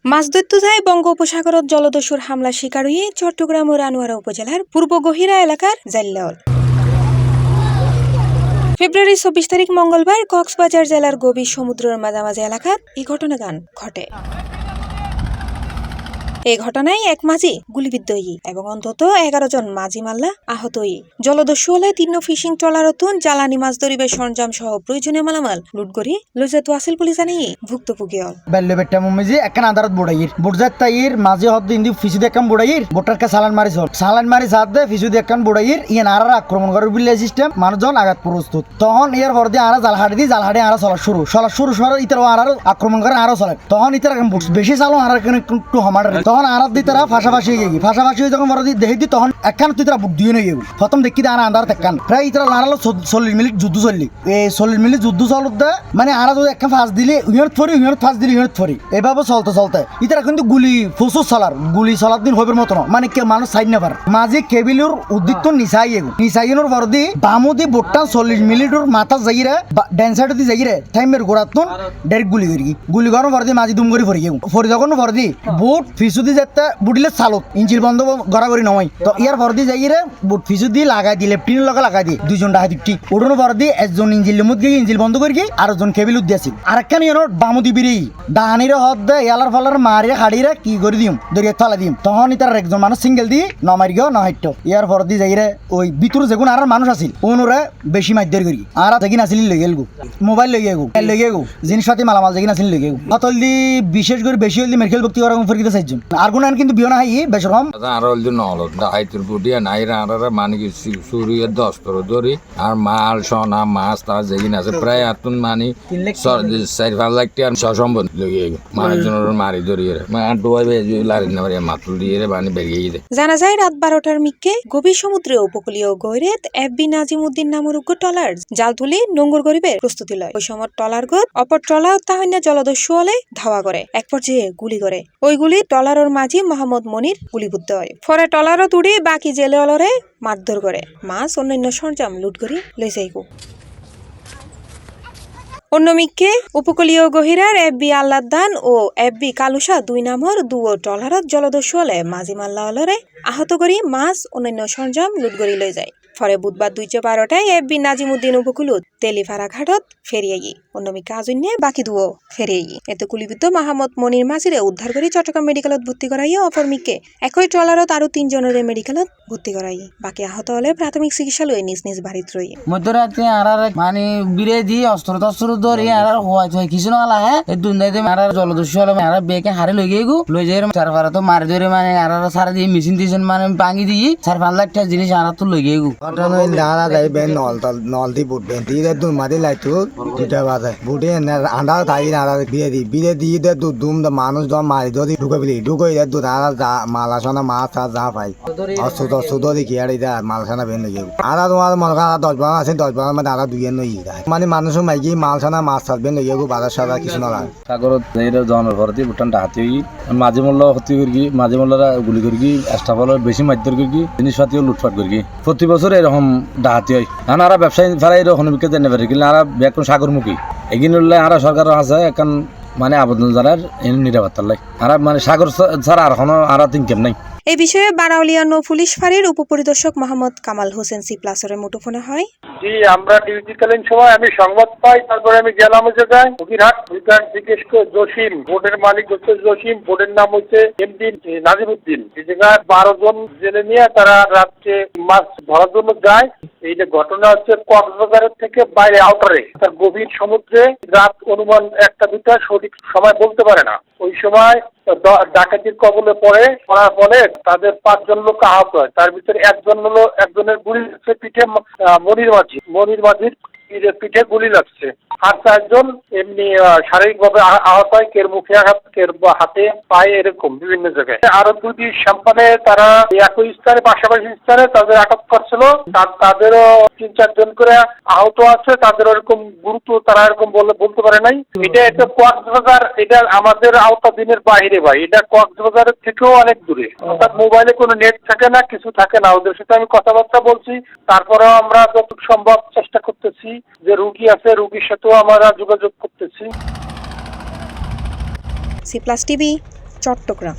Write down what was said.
মাছ ধরতে যায় বঙ্গোপসাগরত জলদস্যুর হামলা শিকার হয়ে চট্টগ্রাম ও রানোয়ারা উপজেলার পূর্ব গহিরা এলাকার জাইল্লাওল। ফেব্রুয়ারি 24 তারিখ মঙ্গলবার কক্সবাজার জেলার গভীর সমুদ্রের মাঝামাঝি এলাকাত এই ঘটনাগান ঘটে। এই ঘটনায় এক মাঝি গুলিবিদ্ধ এবং অন্তত 11 জন মাঝি মাল্লা আহত জলদস্যু হলে 3 ফিশিং ট্রলারতুন জ্বালানি মাছ ধরিবার সরঞ্জাম সহ প্রয়োজনীয় মালামাল লুট করে লইজাত ওয়াসিল পুলিশ আনিয়ে ভুক্তভোগী হল। বেল্লে বেট্টা মুমিজি একখান আদারত বুড়াইর বুড়জাত তাইর মাঝে হদ ইন্দি ফিসুদি একখান বুড়াইর বোটারকে সালান মারি সাথ দে ফিসুদি একখান বুড়াইর ইয়ান আরার আক্রমণ করার বিলে সিস্টেম মানুষজন আঘাত প্রস্তুত তখন এর হরদি আরা জালহাড়ি আরা চলা শুরু ইতার আরার আক্রমণ করে আরো চলে তখন ইতার বেশি চালো আরার একটু হমার তখন আরাত দি তারা ফাঁসাফাঁসি গিয়ে ফাঁসাফাঁসি যখন বড়দি দেখি দি তখন একখান তুই তারা বুক দিয়ে নিয়ে গেল প্রথম দেখি আর আন্দার একখান প্রায় ইতারা লাড়ালো 40 মিনিট যুদ্ধ চললি এই 40 মিনিট যুদ্ধ চলত দে মানে আরা যদি একখান ফাঁস দিলে ইউনিট ফরি এভাবে চলতে ইতারা কিন্তু গুলি ফুসুস গুলি চলার দিন হইবার মতো মানে কে মানুষ সাইড না পার মাঝে কেবিলুর উদ্দিত্ত নিচাইয়ের বড়দি বামুদি বোটটা 40 মিনিটের মাথা যাইরে ড্যান সাইড দি যাইরে টাইমের গোড়াতুন ডাইরেক্ট গুলি করার বড়দি মাঝি দুম করে ফরি যখন বড়দি বুট ফিসুদি যেতে বুটিলে চালত ইঞ্জিল বন্ধ গড়াগড়ি নয় তো ইয়ার বড়দি যাইরে বুট ফিসুদি লাগাই দি লেফটিনের লগে লাগাই দি দুইজন ডাহাতি ঠিক ওড়নো বড়দি একজন ইঞ্জিল লিমুত গিয়ে ইঞ্জিল বন্ধ করে গিয়ে আর একজন কেবিল উদ্দিয়েছি আরেকখান ইয়ার বামুদি বিরি ডাহানিরে হদ দে ইয়ালার ফলার মারিয়ে হাড়িরে কি করে দিম দরিয়া তলা দিম তখন ইতার একজন মানুষ সিঙ্গেল দি নমারি গিয়েও নহাইট ইয়ার বড়দি যাইরে ওই ভিতর যেগুন আর মানুষ আছিল ওনরে বেশি মাইদের করি আর যেগিন আসিল লই গেল মোবাইল লই গেগু জিনিসপাতি মালামাল যেগিন আসিল লই গেগু অতল দি বিশেষ করে বেশি হইলি মেডিকেল ভর্তি করা ফরিতে চাইজন আর গুণ কিন্তু বিয়ে না হাই বেশরম আর হইলি নহলত হাইতুর বুটিয়া নাইরা আর মানে কি সুরিয়ে 10 পর ধরি আর মাল সোনা মাছ তার যেগিন আছে প্রায় আতুন মানে 4-5 লাখ টাকা সম্বন্ধ লই গেগু মানুষজনের মারি ধরিয়ে ডোয়াই বেজু লারি না মাতুল দিয়ে মানে বেরিয়ে যায়। জানা যায় রাত 12টার মিকে গভীর সমুদ্রে উপকূলীয় গহিরেত এফবি নাজিমউদ্দিন নামের উগ্র ট্রলার জাল তুলি নোঙ্গর গরিবের প্রস্তুতি লয়। ওই সময় ট্রলার গত অপর ট্রলার তাহন্য জলদস্যু হলে ধাওয়া করে এক পর্যায়ে গুলি করে ওই গুলি ট্রলারের মাঝি মোহাম্মদ মনির গুলিবুদ্ধ হয়। পরে ট্রলারও তুড়ি বাকি জেলে অলরে মারধর করে মাছ অন্যান্য সরঞ্জাম লুট করে লই যাইগো। অন্যমিককে উপকূলীয় গহিরার এফবি আল্লাদান ও এফবি কালুসা 2 নামৰ দুও ট্রলারত জলদস্যু হলে মাঝি মাল্লা অলরে আহত করি মাছ অন্যান্য সরঞ্জাম লুট করে লই যায়। পরে বুধবার 2:12টায় এফবি নাজিমউদ্দিন উপকূলত তেলিফারা ঘাটত ফেরিয়ে অন্যমিকা আজন্যে বাকি দুও ফেরিয়ে এতে গুলিবিদ্ধ মোহাম্মদ মনির মাঝিরে উদ্ধার করে চট্টগ্রাম মেডিকেলত ভর্তি করাইয়ে অপরমিককে একই ট্রলারত আরো 3 জনের মেডিকেলত ভর্তি করাইয়ে বাকি আহত হলে প্রাথমিক চিকিৎসা লই নিজ বাড়িত রই। মধ্যরাতে আর মানে বিরে দিয়ে অস্ত্র ধরে আর হয় কিছু না লাগে এই দুনিয়াতে আর জলদস্যু হলে আর বেকে হারে লই গেগু লই যাই সারফারা তো মারি ধরে মানে আর সারা দিয়ে মেশিন টিশন মানে ভাঙি দিয়ে 4-5 লাখ টাকা জিনিস আর তো লই গেগু ঘটনা দাঁড়া যাই বেন নল দি বুট বেন দিয়ে দুধ মাদি লাইতো দুটা বাজে বুটে আন্ডা তাই না বিয়ে দিয়ে দে দুধ দুম দা মানুষ দম মারি ধরি ঢুকাই দে দুধ আর মালা সোনা মাছ আর যা পাই অসুদ দেখি আর এটা মাল সোনা বেন লই গেগু আর তোমার মনে কর 10 বার আছে 10 বার মধ্যে আর 2 নই মানে মানুষ মাইকি মাল সোনা মাছ বেন লই গেগু বাজার সাদা কিছু না লাগে সাগরত যাইরা জনের ভরতি বুটানটা হাতে মাঝে মোল্লা হতি করি মাঝে মোল্লারা গুলি করি স্টাফল বেশি মারধর করি জিনিসপাতিও লুটপাট করি প্রতি বছর এরকম ডাহাতি হয় কারণ আর ব্যবসায়ী ফেরা এরকম বিক্রি জানতে পারে কিন্তু আর এখন সাগরমুখী এগিয়ে উঠলে আর সরকার আছে এখন মানে আবেদন যারা নিরাপত্তার লাই আর মানে সাগর ছাড়া আর কোনো আর ইনকাম নাই। এই বিষয়ে বারাউলিয়া নৌ পুলিশ ফাঁড়ির উপপরিদর্শক মোহাম্মদ কামাল হোসেন C+এর মুঠোফোনে হয়। জি আমরা ডিউটিকালীন সময় আমি সংবাদ পাই তারপরে আমি গেলাম হচ্ছে ফকিরহাট জিজ্ঞেস করে জসিম বোর্ডের মালিক হচ্ছে জসিম বোর্ডের নাম হচ্ছে এমডি নাজিমউদ্দিন এই জায়গায় 12 জন জেলে নিয়ে তারা রাত্রে মাছ ধরার জন্য যায়। এই যে ঘটনা হচ্ছে কক্সবাজারের থেকে বাইরে আউটারে তার গভীর সমুদ্রে রাত অনুমান 1টা-2টা সঠিক সময় বলতে পারে না ওই সময় ডাকাতির কবলে পড়ার ফলে তাদের 5 জন লোক আহত হয় তার ভিতরে একজনের গুলি লাগছে পিঠে মনির মাঝির পিঠে গুলি লাগছে আর 4 জন এমনি শারীরিকভাবে আহত হয় কের মুখে আঘাত কের হাতে পায়ে এরকম বিভিন্ন জায়গায়। আরো 2টি সাম্পানে তারা একই স্থানে পাশাপাশি স্থানে তাদের আটক করছিল তাদেরও 3-4 জন করে আহত আছে তাদের এরকম গুরুত্ব তারা এরকম বলতে পারে নাই। এটা কক্সবাজার এটা আমাদের আওতাধীনের বাইরে ভাই এটা কক্সবাজারের থেকেও অনেক দূরে অর্থাৎ মোবাইলে কোনো নেট থাকে না কিছু থাকে না ওদের সাথে আমি কথাবার্তা বলছি তারপরেও আমরা যতটুকু সম্ভব চেষ্টা করতেছি যে রুগী আছে রুগীর সাথেও আমরা যোগাযোগ করতেছি। C+ TV Chittagong.